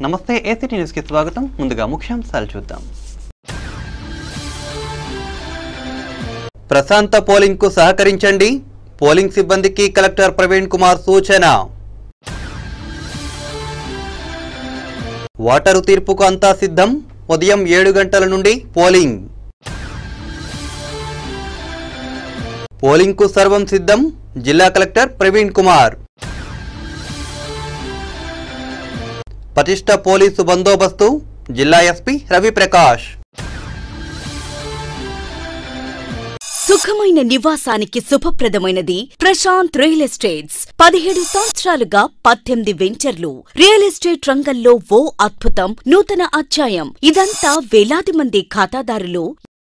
నమస్తే ACT news కి స్వాగతం. ముందుగా ముఖ్యాంశాలు చూద్దాం. ప్రశాంత పోలింగ్ కు సహకరించండి. పోలింగ్ సిబ్బందికి కలెక్టర్ ప్రవీణ్ కుమార్ సూచన. ఓటరు తీర్పుకు అంతా సిద్ధం. ఉదయం 7 గంటల నుండి పోలింగ్. పోలింగ్ కు సర్వం సిద్ధం. జిల్లా కలెక్టర్ ప్రవీణ్ కుమార్. పటిష్ట పోలీసు బందోబస్తు. జిల్లా ఎస్పీ రవి ప్రకాష్. సుఖమైన నివాసానికి శుభప్రదమైనది ప్రశాంత్ రియల్ ఎస్టేట్స్. 17 సంవత్సరాలుగా 18 వెంచర్లు. రియల్ ఎస్టేట్ రంగంలో ఓ అద్భుతం, నూతన అధ్యాయం. ఇదంతా వేలాది మంది ఖాతాదారులు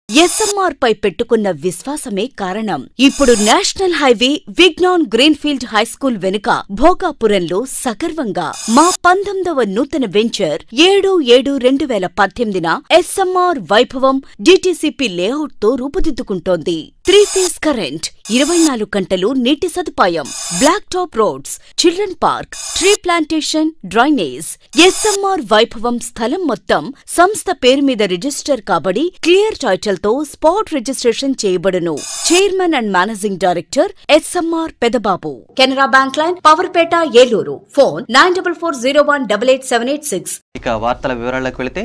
ఎస్ఎంఆర్ పై పెట్టుకున్న విశ్వాసమే కారణం. ఇప్పుడు national highway Vignan Greenfield high school వెనుక భోగాపురంలో సగర్వంగా మా 19వ నూతన venture 7/7/2018 SMR Vaibhavam DTCP layout తో రూపుదిద్దుకుంటోంది. 3 ఫేజ్ కరెంట్, 24 గంటలు నీటి సదుపాయం, black top roads, children park, tree plantation, drainage. SMR Vaibhavam స్థలం మొత్తం సంస్థ పేరు మీద రిజిస్టర్ కాబడి క్లియర్ టైటిల్ తో స్పాట్ రిజిస్ట్రేషన్ చేయబడును. Chairman and managing director SMR Pedababu. Canara bank line, Powerpet, Eluru. Phone 9440188786. ఇక వార్తల వివరాలకు వెళితే,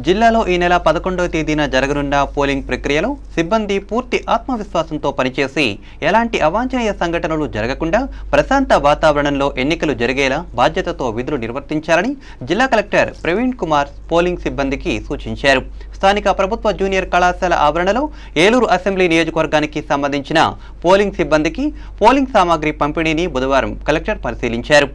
జిల్లాలో ఈ నెల 11వ తేదీన జరగనున్న పోలింగ్ ప్రక్రియలో సిబ్బంది పూర్తి ఆత్మవిశ్వాసంతో పనిచేసి ఎలాంటి అవాంఛనీయ సంఘటనలు జరగకుండా ప్రశాంత వాతావరణంలో ఎన్నికలు జరిగేలా బాధ్యతతో విధులు నిర్వర్తించాలని జిల్లా కలెక్టర్ ప్రవీణ్ కుమార్ పోలింగ్ సిబ్బందికి సూచించారు. స్థానిక ప్రభుత్వ జూనియర్ కళాశాల ఆవరణలో ఏలూరు అసెంబ్లీ నియోజకవర్గానికి సంబంధించిన పోలింగ్ సిబ్బందికి పోలింగ్ సామాగ్రి పంపిణీని బుధవారం కలెక్టర్ పరిశీలించారు.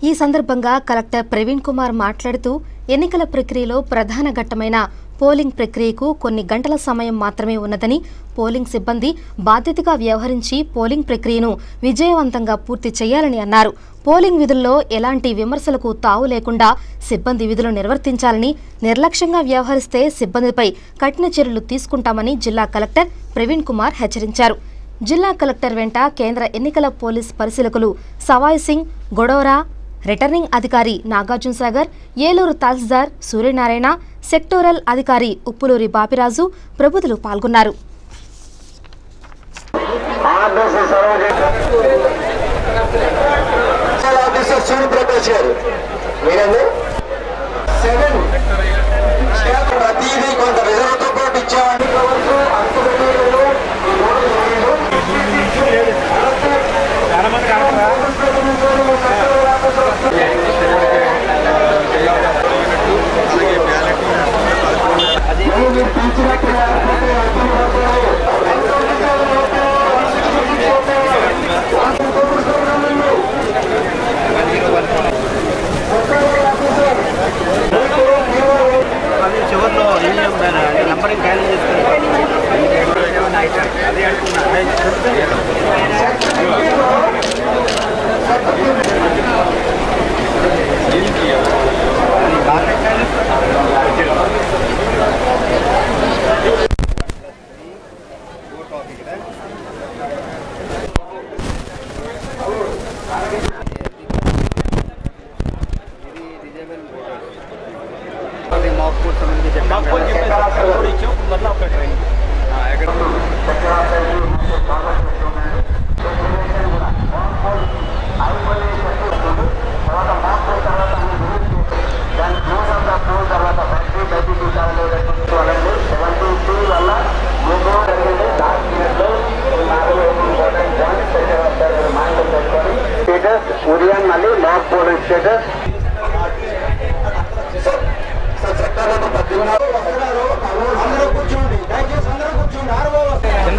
ఈ సందర్భంగా కలెక్టర్ ప్రవీణ్ కుమార్ మాట్లాడుతూ, ఎన్నికల ప్రక్రియలో ప్రధాన ఘట్టమైన పోలింగ్ ప్రక్రియకు కొన్ని గంటల సమయం మాత్రమే ఉన్నదని, పోలింగ్ సిబ్బంది బాధ్యతగా వ్యవహరించి పోలింగ్ ప్రక్రియను విజయవంతంగా పూర్తి చేయాలని అన్నారు. పోలింగ్ విధుల్లో ఎలాంటి విమర్శలకు తావు లేకుండా సిబ్బంది విధులు నిర్వర్తించాలని, నిర్లక్ష్యంగా వ్యవహరిస్తే సిబ్బందిపై కఠిన చర్యలు తీసుకుంటామని జిల్లా కలెక్టర్ ప్రవీణ్ కుమార్ హెచ్చరించారు. జిల్లా కలెక్టర్ వెంట కేంద్ర ఎన్నికల పోలీస్ పరిశీలకులు సవాయ్ సింగ్, గొడోరా, రిటర్నింగ్ అధికారి నాగార్జున సాగర్, ఏలూరు తహసీల్దార్ సూర్యనారాయణ, సెక్టోరల్ అధికారి ఉప్పులూరి బాపిరాజు ప్రబుద్ధులు పాల్గొన్నారు.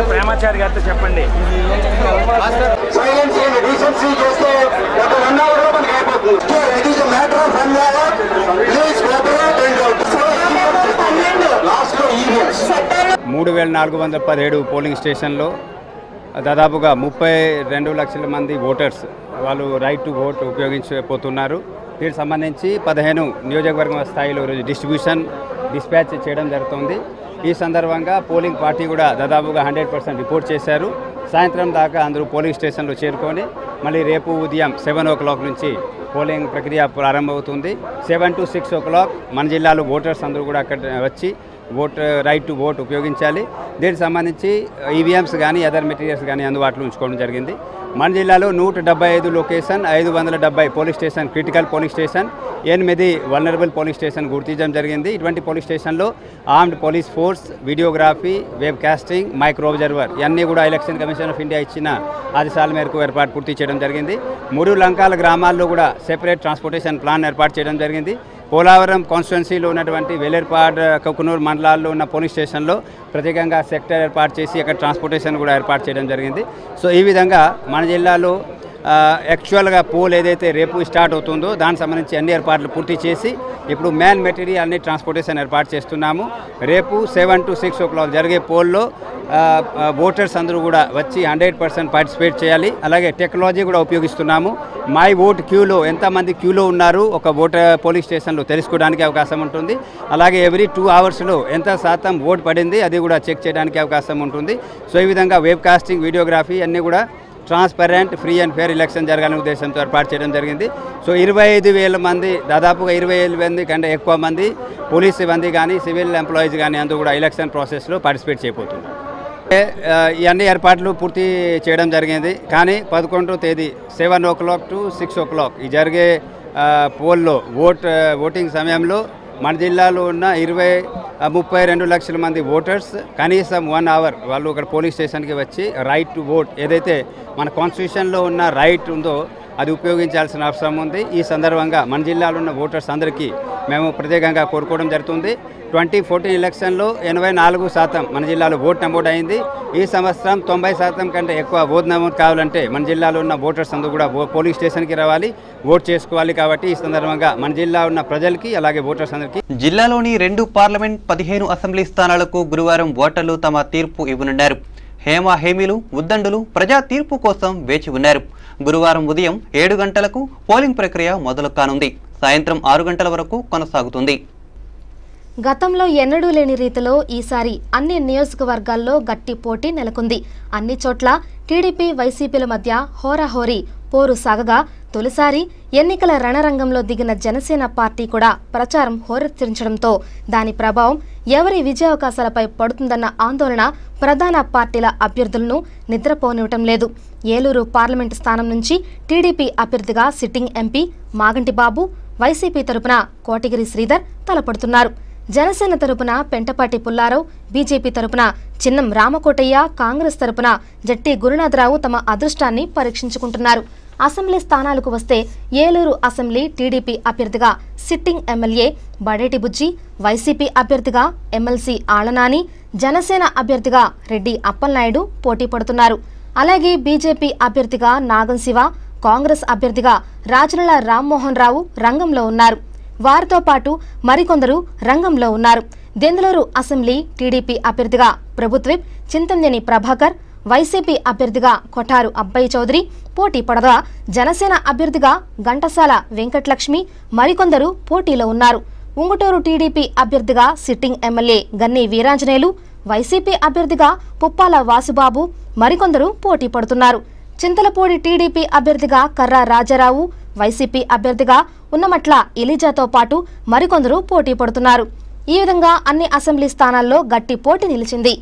ప్రేమాచారి గారితో చెప్పండి. మూడు 417 పోలింగ్ స్టేషన్లో దాదాపుగా 32 లక్షల మంది ఓటర్స్ వాళ్ళు రైట్ టు ఓట్ ఉపయోగించబోతున్నారు. దీనికి సంబంధించి 15 నియోజకవర్గం స్థాయిలో ఈరోజు డిస్పాచ్ చేయడం జరుగుతుంది. ఈ సందర్భంగా పోలింగ్ పార్టీ కూడా దాదాపుగా 100% రిపోర్ట్ చేశారు. సాయంత్రం దాకా అందరూ పోలింగ్ స్టేషన్లో చేరుకొని మళ్ళీ రేపు ఉదయం 7 o'clock నుంచి పోలింగ్ ప్రక్రియ ప్రారంభమవుతుంది. 7 to 6 o'clock మన జిల్లాలో ఓటర్స్ అందరూ కూడా అక్కడ వచ్చి రైట్ టు ఓట్ ఉపయోగించాలి. దీనికి సంబంధించి ఈవీఎంస్ కానీ అదర్ మెటీరియల్స్ కానీ అందుబాటులో ఉంచుకోవడం జరిగింది. మన జిల్లాలో 175 location, 570 police station, critical police station, 8 vulnerable police station గుర్తించడం జరిగింది. ఇటువంటి పోలీస్ స్టేషన్లో armed police force, videography, web casting, micro observer ఇవన్నీ కూడా ఎలక్షన్ కమిషన్ ఆఫ్ ఇండియా ఇచ్చిన ఆదేశాల మేరకు ఏర్పాటు పూర్తి చేయడం జరిగింది. 3 లంకాల గ్రామాల్లో కూడా సెపరేట్ ట్రాన్స్పోర్టేషన్ ప్లాన్ ఏర్పాటు చేయడం జరిగింది. పోలవరం కాన్స్టిట్యున్సీలో ఉన్నటువంటి వెల్లేర్పాడ్, కకునూరు మండలాల్లో ఉన్న పోలీస్ స్టేషన్లో ప్రత్యేకంగా సెక్టర్ ఏర్పాటు చేసి అక్కడ ట్రాన్స్పోర్టేషన్ కూడా ఏర్పాటు చేయడం జరిగింది. సో ఈ విధంగా మన జిల్లాలో యాక్చువల్గా పోల్ ఏదైతే రేపు స్టార్ట్ అవుతుందో దానికి సంబంధించి అన్ని ఏర్పాట్లు పూర్తి చేసి ఇప్పుడు మ్యాన్ మెటీరియల్ అన్ని ట్రాన్స్పోర్టేషన్ ఏర్పాటు చేస్తున్నాము. రేపు 7 to 6 o'clock జరిగే పోల్లో ఓటర్స్ అందరూ కూడా వచ్చి 100% పార్టిసిపేట్ చేయాలి. అలాగే టెక్నాలజీ కూడా ఉపయోగిస్తున్నాము. మై ఓట్ క్యూలో ఎంతమంది క్యూలో ఉన్నారు ఒక ఓటర్ పోలీస్ స్టేషన్లో తెలుసుకోవడానికి అవకాశం ఉంటుంది. అలాగే ఎవ్రీ 2 అవర్స్లో ఎంత శాతం ఓట్ పడింది అది కూడా చెక్ చేయడానికి అవకాశం ఉంటుంది. సో ఈ విధంగా వెబ్ కాస్టింగ్, వీడియోగ్రఫీ అన్నీ కూడా transparent, free and fair election జరగాలనే ఉద్దేశంతో ఏర్పాటు చేయడం జరిగింది. సో 25,000 మంది, దాదాపుగా 20,000 మంది కంటే ఎక్కువ మంది పోలీస్ సిబ్బంది కానీ సివిల్ ఎంప్లాయీస్ కానీ అందరూ కూడా ఎలక్షన్ ప్రాసెస్లో పార్టిసిపేట్ చేయబోతున్నారు. ఇవన్నీ ఏర్పాట్లు పూర్తి చేయడం జరిగింది. కానీ 11వ తేదీ 7 o'clock to 6 o'clock ఈ జరిగే పోల్లో ఓటింగ్ సమయంలో మన జిల్లాలో ఉన్న 32 లక్షల మంది ఓటర్స్ కనీసం 1 hour వాళ్ళు ఇక్కడ పోలీస్ స్టేషన్కి వచ్చి రైట్ టు ఓట్ ఏదైతే మన కాన్స్టిట్యూషన్లో ఉన్న రైట్ ఉందో అది ఉపయోగించాల్సిన అవసరం ఉంది. ఈ సందర్భంగా మన జిల్లాలో ఉన్న ఓటర్స్ అందరికీ మేము ప్రత్యేకంగా కోరుకోవడం జరుగుతుంది. 2014 ఎలక్షన్లో 84% మన జిల్లాలో ఓట్ నమోదు అయింది. ఈ సంవత్సరం 90% కంటే ఎక్కువ ఓట్ నమోదు కావాలంటే మన జిల్లాలో ఉన్న ఓటర్స్ అందరూ కూడా పోలీస్ స్టేషన్కి రావాలి, ఓట్ చేసుకోవాలి. కాబట్టి ఈ సందర్భంగా మన జిల్లా ఉన్న ప్రజలకి అలాగే ఓటర్స్ అందరికీ జిల్లాలోని 2 పార్లమెంట్ 15 అసెంబ్లీ స్థానాలకు గురువారం ఓటర్లు తమ తీర్పు ఇవ్వనున్నారు. హేమీలు, ఉద్దండులు ప్రజా తీర్పు కోసం వేచి ఉన్నారు. గురువారం ఉదయం 7 గంటలకు పోలింగ్ ప్రక్రియ మొదలు కానుంది. సాయంత్రం 6 గంటల వరకు కొనసాగుతుంది. గతంలో ఎన్నడూ లేని రీతిలో ఈసారి అన్ని నియోజకవర్గాల్లో గట్టి పోటీ నెలకొంది. అన్ని చోట్ల టీడీపీ, వైసీపీల మధ్య హోరాహోరీ పోరు సాగగా తొలిసారి ఎన్నికల రణరంగంలో దిగిన జనసేన పార్టీ కూడా ప్రచారం హోరెత్తించడంతో దాని ప్రభావం ఎవరి విజయావకాశాలపై పడుతుందన్న ఆందోళన ప్రధాన పార్టీల అభ్యర్థులను నిద్రపోనివ్వటం లేదు. ఏలూరు పార్లమెంటు స్థానం నుంచి టీడీపీ అభ్యర్థిగా సిట్టింగ్ ఎంపీ మాగంటి బాబు, వైసీపీ తరపున కోటగిరి శ్రీధర్ తలపడుతున్నారు. జనసేన తరపున పెంటపాటి పుల్లారావు, బీజేపీ తరపున చిన్నం రామకోటయ్య, కాంగ్రెస్ తరపున జట్టి గురునాథరావు తమ అదృష్టాన్ని పరీక్షించుకుంటున్నారు. అసెంబ్లీ స్థానాలకు వస్తే ఏలూరు అసెంబ్లీ టీడీపీ అభ్యర్థిగా సిట్టింగ్ ఎమ్మెల్యే బడేటి బుజ్జి, వైసీపీ అభ్యర్థిగా ఎమ్మెల్సీ ఆళ్లనాని, జనసేన అభ్యర్థిగా రెడ్డి అప్పలనాయుడు పోటీ పడుతున్నారు. అలాగే బీజేపీ అభ్యర్థిగా నాగం శివ, కాంగ్రెస్ అభ్యర్థిగా రాజనల రామ్మోహన్ రావు రంగంలో ఉన్నారు. వారితో పాటు మరికొందరు రంగంలో ఉన్నారు. దెందులూరు అసెంబ్లీ టీడీపీ అభ్యర్థిగా ప్రభుత్విప్ చింతంజని ప్రభాకర్, వైసీపీ అభ్యర్థిగా కొఠారు అబ్బాయి చౌదరి పోటీ పడగా జనసేన అభ్యర్థిగా ఘంటసాల వెంకటలక్ష్మి మరికొందరు పోటీలో ఉన్నారు. ఉంగుటూరు టీడీపీ అభ్యర్థిగా సిట్టింగ్ ఎమ్మెల్యే గన్ని వీరాంజనేయులు, వైసీపీ అభ్యర్థిగా పుప్పాల వాసుబాబు మరికొందరు పోటీ పడుతున్నారు. చింతలపూడి టీడీపీ అభ్యర్థిగా కర్రా రాజారావు, వైసీపీ అభ్యర్థిగా ఉన్నమట్ల ఎలిజాతో పాటు మరికొందరు పోటీ పడుతున్నారు. ఈ విధంగా అన్ని అసెంబ్లీ స్థానాల్లో గట్టి పోటీ నిలిచింది.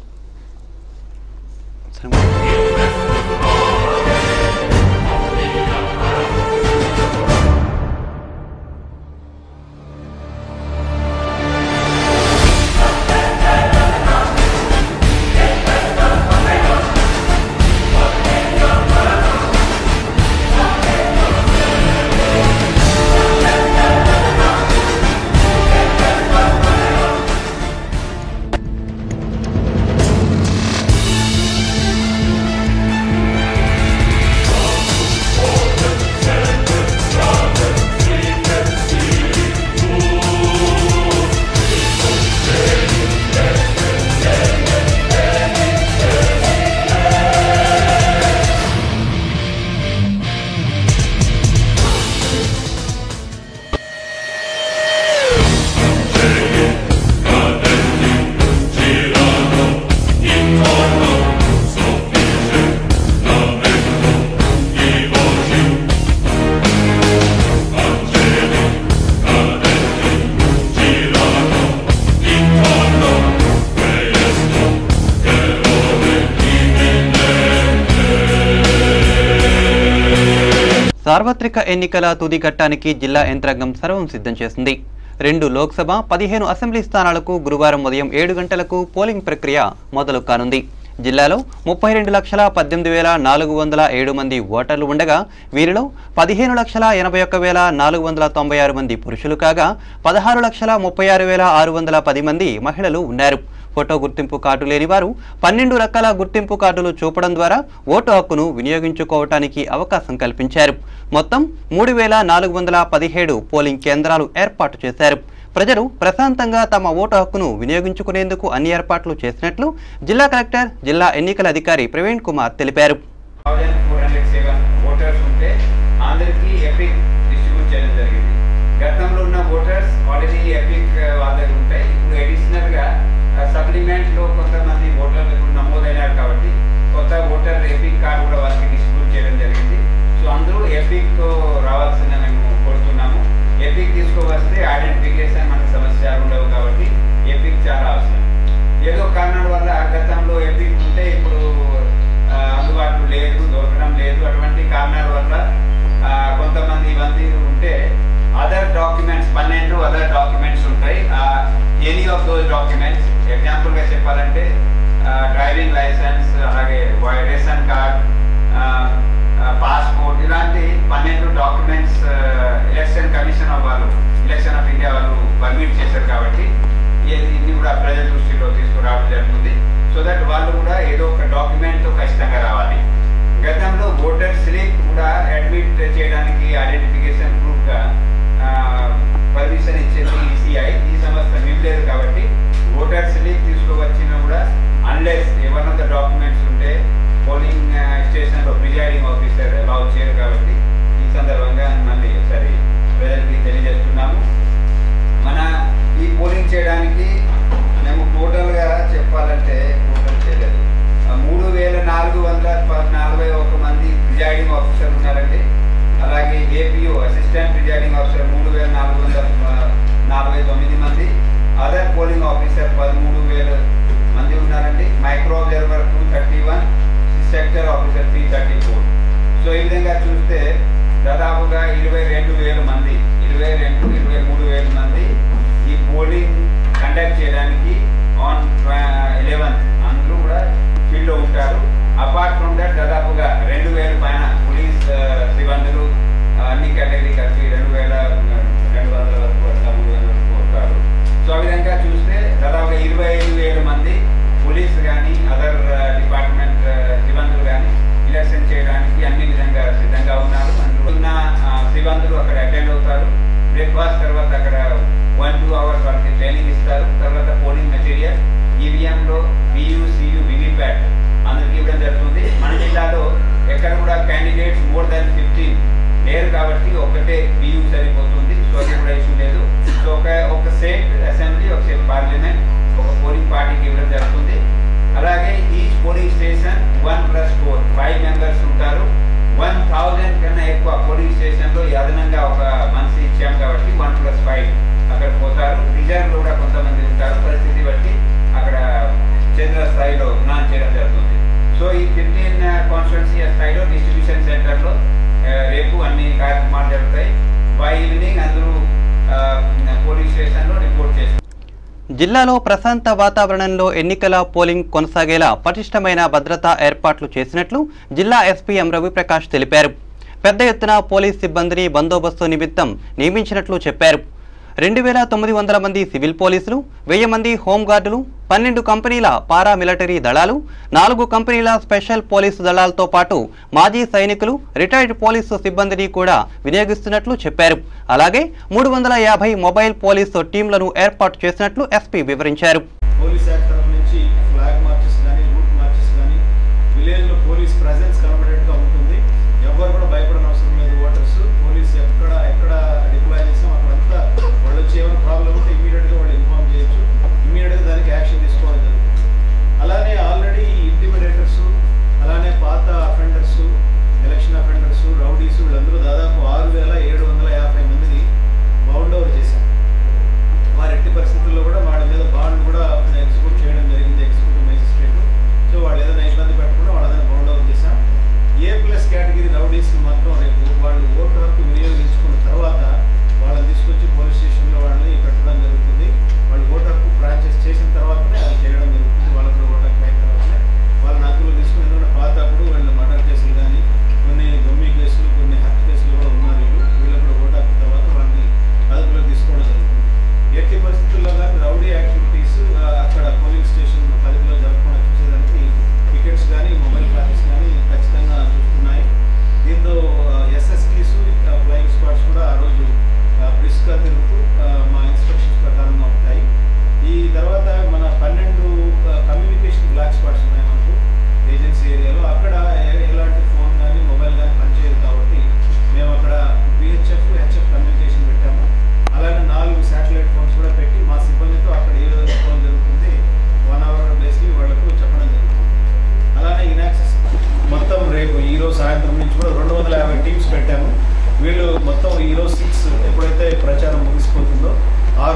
సార్వత్రిక ఎన్నికల తుది ఘట్టానికి జిల్లా యంత్రాంగం సర్వం సిద్ధం చేసింది. 2 లోక్సభ 15 అసెంబ్లీ స్థానాలకు గురువారం ఉదయం 7 గంటలకు పోలింగ్ ప్రక్రియ మొదలు కానుంది. జిల్లాలో 32,18,407 మంది ఓటర్లు ఉండగా వీరిలో 15,81,496 మంది పురుషులు కాగా 16,36,610 మంది మహిళలు ఉన్నారు. ఫోటో గుర్తింపు కార్డు లేని వారు 12 రకాల గుర్తింపు కార్డులు చూపడం ద్వారా ఓటు హక్కును వినియోగించుకోవటానికి అవకాశం కల్పించారు. మొత్తం 3,417 పోలింగ్ కేంద్రాలు ఏర్పాటు చేశారు. ప్రజలు ప్రశాంతంగా తమ ఓటు హక్కును వినియోగించుకునేందుకు అన్ని ఏర్పాట్లు చేసినట్లు జిల్లా కలెక్టర్, జిల్లా ఎన్నికల అధికారి ప్రవీణ్ కుమార్ తెలిపారు. సప్లిమెంట్లో కొంతమంది ఓటర్లు నమోదైనారు కాబట్టి కొత్త ఓటర్ ఎపిక్ కార్డు కూడా వాళ్ళకి డిస్ట్రిబ్యూట్ చేయడం జరిగింది. సో అందరూ ఎపిక్ రావాల్సిన మేము కోరుతున్నాము. ఎపిక్ తీసుకువస్తే ఐడెంటిఫికేషన్ మనకు సమస్య ఉండవు కాబట్టి ఎపిక్ చాలా అవసరం. ఏదో కారణాల వల్ల గతంలో ఎపిక్ ఉంటే ఇప్పుడు అందుబాటులో లేదు, దొరకడం లేదు. అటువంటి కారణాల వల్ల కొంతమంది ఇబ్బంది ఉంటే అదర్ డాక్యుమెంట్స్ 12 అదర్ డాక్యుమెంట్స్ ఉంటాయి. ఎనీ ఆఫ్ దోస్ డాక్యుమెంట్స్ ఎగ్జాంపుల్గా చెప్పాలంటే డ్రైవింగ్ లైసెన్స్, అలాగే రేషన్ కార్డ్, పాస్పోర్ట్, ఇలాంటి 12 డాక్యుమెంట్స్ ఎలక్షన్ కమిషన్ వాళ్ళు, ఎలక్షన్ ఆఫ్ ఇండియా వాళ్ళు పర్మిట్ చేశారు కాబట్టి ఇన్ని కూడా ప్రజల దృష్టిలో తీసుకురావడం జరుగుతుంది. సో దట్ వాళ్ళు కూడా ఏదో ఒక డాక్యుమెంట్తో ఖచ్చితంగా రావాలి. గతంలో ఓటర్ స్లిప్ కూడా అడ్మిట్ చేయడానికి ఐడెంటిఫికేషన్ ప్రూఫ్గా పర్మిషన్ ఇచ్చేది ఈసీఐ. ఈ సంవత్సరం ఇవ్వలేదు కాబట్టి ఓటర్ స్లిప్ తీసుకువచ్చినా కూడా unless one of the documents ఉంటే పోలింగ్ స్టేషన్లో ప్రిజైడింగ్ ఆఫీసర్ అలౌ చేయరు కాబట్టి ఈ సందర్భంగా మళ్ళీ ఒకసారి ప్రజలకి తెలియజేస్తున్నాము. మన ఈ పోలింగ్ చేయడానికి మేము టోటల్గా చెప్పాలంటే టోటల్ చేయలేదు 3,441 మంది ప్రిజైడింగ్ ఆఫీసర్ ఉన్నారండి. అలాగే ఏపీఓ అసిస్టెంట్ ప్రిజైడింగ్ ఆఫీసర్ 3,449 మంది, అదర్ పోలింగ్ ఆఫీసర్ 13,000 మంది ఉన్నారండి. Micro observer 231, sector officer 334. So ఈ విధంగా చూస్తే దాదాపుగా 22,000 మంది, 23,000 మంది ఈ పోలింగ్ కండక్ట్ చేయడానికి ఆన్ 11th అందరూ కూడా ఫీల్డ్లో ఉంటారు. అపార్ట్ ఫ్రమ్ దట్ దాదాపుగా 2,000 పైన పోలీస్ సిబ్బందులు అన్ని కేటగిరీ కలిసి 2,200 వరకు 3,000 వరకు ఉంటారు. సో ఆ విధంగా చూస్తే దాదాపుగా 25,000 మంది పోలీస్ కానీ అదర్ డిపార్ట్మెంట్ సిబ్బందులు కానీ ఎలక్షన్ చేయడానికి అన్ని విధంగా సిద్ధంగా ఉన్నారు. అందులో ఉన్న సిబ్బందులు అక్కడ అటెండ్ అవుతారు. బ్రేక్ఫాస్ట్ తర్వాత అక్కడ 1-2 అవర్స్ వాళ్ళకి ట్రైనింగ్ ఇస్తారు. తర్వాత పోలింగ్ మెటీరియల్ ఈవీఎంలో PUCU వివిప్యాట్ అందరికి ఇవ్వడం జరుగుతుంది. మన జిల్లాలో ఎక్కడ కూడా క్యాండిడేట్స్ మోర్ దాన్ 15 లేరు కాబట్టి ఒకటే PU సరిపోతుంది. సో అది కూడా ఇష్యూ లేదు. సో ఒక స్టేట్ అసెంబ్లీ, ఒక స్టేట్ పార్లమెంట్, ఒక పోలింగ్ పార్టీకి ఇవ్వడం జరుగుతుంది. అలాగే ఈచ్ పోలింగ్ స్టేషన్ 1+4 5 మెంబర్స్ ఉంటారు. 1,000 కన్నా ఎక్కువ పోలింగ్ స్టేషన్లో అదనంగా ఒక మనిషి ఇచ్చాం కాబట్టి 1+5 అక్కడ పోతారు. రిజర్వ్లో కూడా కొంతమంది ఉంటారు. పరిస్థితి బట్టి అక్కడ కేంద్ర స్థాయిలో నాన్ చేయడం జరుగుతుంది. సో ఈ 15 కాన్స్టిట్యున్సీ స్థాయిలో డిస్ట్రిబ్యూషన్ సెంటర్లో రేపు అన్ని కార్యక్రమాలు జరుగుతాయి. బై ఈవినింగ్ అందరూ పోలింగ్ స్టేషన్లో రిపోర్ట్ చేస్తారు. జిల్లాలో ప్రశాంత వాతావరణంలో ఎన్నికల పోలింగ్ కొనసాగేలా పటిష్టమైన భద్రతా ఏర్పాట్లు చేసినట్లు జిల్లా ఎస్పీ ఎం రవిప్రకాష్ తెలిపారు. పెద్ద ఎత్తున పోలీస్ సిబ్బందిని బందోబస్తు నిమిత్తం నియమించినట్లు చెప్పారు. 2,900 మంది సివిల్ పోలీసులు, 1000 మంది హోంగార్డులు, 12 కంపెనీల పారామిలిటరీ దళాలు, 4 కంపెనీల స్పెషల్ పోలీసు దళాలతో పాటు మాజీ సైనికులు, రిటైర్డ్ పోలీసు సిబ్బందిని కూడా వినియోగిస్తున్నట్లు చెప్పారు. అలాగే 350 మొబైల్ పోలీసు టీంలను ఏర్పాటు చేసినట్లు ఎస్పీ వివరించారు. అలానే ఆల్రెడీ ఇంటిమిడేటర్స్, అలానే పాత అఫెండర్స్, ఎలక్షన్ అఫెండర్స్, రౌడీస్ వీళ్ళందరూ దాదాపు 6,750 మందిని బౌండ్ ఓవర్ చేశారు. వారి ఎట్టి పరిస్థితుల్లో కూడా వాళ్ళ మీద బాండ్ కూడా ఎగ్జిక్యూట్ చేయడం జరిగింది, ఎగ్జిక్యూటివ్ మేజిస్ట్రేట్. సో వాళ్ళు ఏదైనా ఇబ్బంది పెట్టకుండా వాళ్ళని బౌండ్ ఓవర్ చేశాం.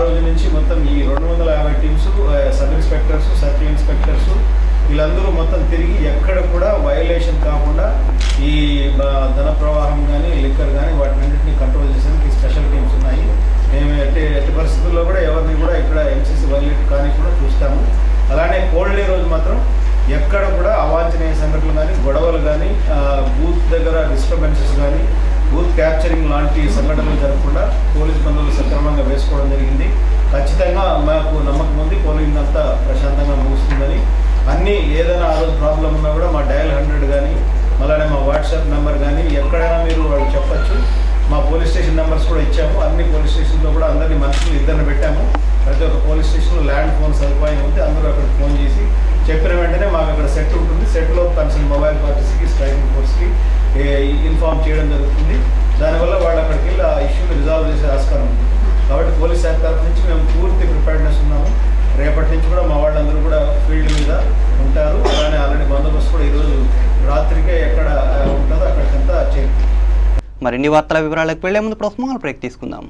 రోజు నుంచి మొత్తం ఈ 250 teams, sub inspectors, circle inspectors వీళ్ళందరూ మొత్తం తిరిగి ఎక్కడ కూడా వైలేషన్ కాకుండా ఈ ధన ప్రవాహం కానీ లిక్కర్ కానీ వాటినన్నింటినీ కంట్రోల్ చేసేందుకు స్పెషల్ టీమ్స్ ఉన్నాయి. మేము ఎట్టి పరిస్థితుల్లో కూడా ఎవరిని కూడా ఇక్కడ ఎంసీసీ వైలేట్ కానీ కూడా చూస్తాము. అలానే కోల్డ్ డే రోజు మాత్రం ఎక్కడ కూడా అవాంఛనీయ సంఘటనలు కానీ గొడవలు కానీ బూత్ దగ్గర డిస్టర్బెన్సెస్ కానీ బూత్ క్యాప్చరింగ్ లాంటి సంఘటనలు జరగకుండా పోలీస్ బంధువులు సక్రమంగా వేసుకోవడం జరిగింది. ఖచ్చితంగా మాకు నమ్మకం ఉంది పోలింగ్ అంతా ప్రశాంతంగా ముగుస్తుందని. అన్నీ ఏదైనా ఆ రోజు ప్రాబ్లం ఉన్నా కూడా మా డయల్ 100 కానీ అలానే మా వాట్సాప్ నెంబర్ కానీ ఎక్కడైనా మీరు వాళ్ళు చెప్పచ్చు. మా పోలీస్ స్టేషన్ నెంబర్స్ కూడా ఇచ్చాము. అన్ని పోలీస్ స్టేషన్లో కూడా అందరినీ మనుషులు 2 పెట్టాము. ప్రతి ఒక్క పోలీస్ స్టేషన్లో ల్యాండ్ ఫోన్ సదుపాయం ఉంది. అందరూ అక్కడ ఫోన్ చేసి చెప్పిన వెంటనే మాకు అక్కడ సెట్ ఉంటుంది. సెట్లో కన్సర్న్ మొబైల్ పార్టీస్కి, స్ట్రైకింగ్ ఫోర్స్కి ఇన్ఫార్మ్ చేయడం జరుగుతుంది. దానివల్ల వాళ్ళు అక్కడికి వెళ్ళి ఆ ఇష్యూని రిజాల్వ్ చేసే ఆస్కారం ఉంది. కాబట్టి పోలీస్ శాఖ తరఫు నుంచి మేము పూర్తి ప్రిపేర్డ్నెస్ ఉన్నాము. రేపటి నుంచి కూడా మా వాళ్ళందరూ కూడా ఫీల్డ్ మీద ఉంటారు. అలానే ఆల్రెడీ బందోబస్తు కూడా ఈరోజు రాత్రికే ఎక్కడ ఉంటుందో అక్కడికంతా చేయండి. మరిన్ని వార్తల వివరాలకు వెళ్లే ముందు స్మాల్ బ్రేక్ తీసుకుందాం.